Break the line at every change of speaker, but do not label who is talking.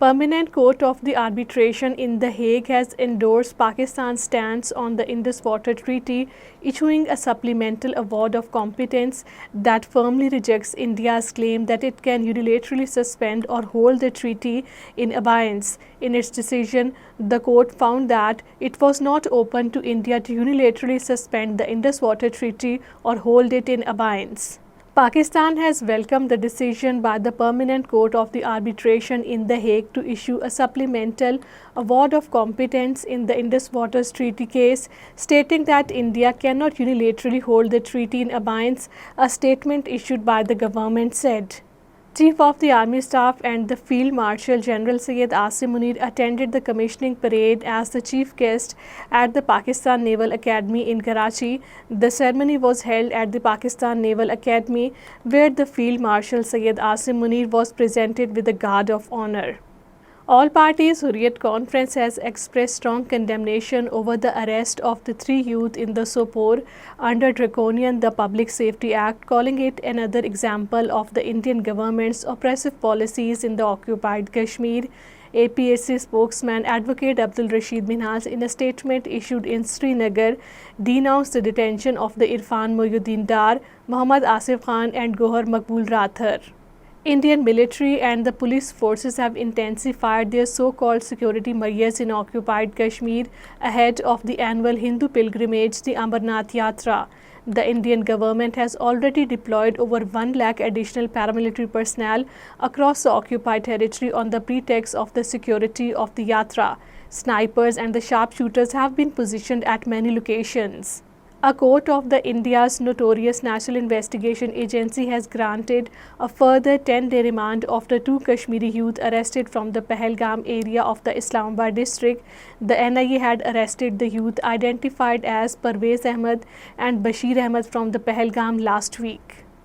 Permanent Court of the Arbitration in The Hague has endorsed Pakistan's stance on the Indus Water Treaty, issuing a supplemental award of competence that firmly rejects India's claim that it can unilaterally suspend or hold the treaty in abeyance. In its decision, the court found that it was not open to India to unilaterally suspend the Indus Water Treaty or hold it in abeyance. Pakistan has welcomed the decision by the Permanent Court of the Arbitration in The Hague to issue a supplemental award of competence in the Indus Waters Treaty case, stating that India cannot unilaterally hold the treaty in abeyance, a statement issued by the government said. Chief of the Army Staff and the Field Marshal General Syed Asim Munir attended the commissioning parade as the chief guest at the Pakistan Naval Academy in Karachi. The ceremony was held at the Pakistan Naval Academy, where the Field Marshal Syed Asim Munir was presented with the Guard of Honor. All parties Hurriyat Conference has expressed strong condemnation over the arrest of the 3 youth in the Sopore under draconian the Public Safety Act, calling it another example of the Indian government's oppressive policies in the occupied Kashmir. APSC spokesman Advocate Abdul Rashid Minhas, in a statement issued in Srinagar, denounced the detention of the Irfan Mohyuddin Dar, Muhammad Asif Khan and Gohar Maqbool Rathar. Indian military and the police forces have intensified their so-called security measures in occupied Kashmir ahead of the annual Hindu pilgrimage, the Amarnath Yatra. The Indian government has already deployed over 1 lakh additional paramilitary personnel across the occupied territory on the pretext of the security of the Yatra. Snipers and the sharpshooters have been positioned at many locations. A court of the India's notorious National Investigation Agency has granted a further 10-day remand of the 2 Kashmiri youth arrested from the Pahalgam area of the Islamabad district. The NIA had arrested the youth identified as Parvez Ahmed and Bashir Ahmed from the Pahalgam last week.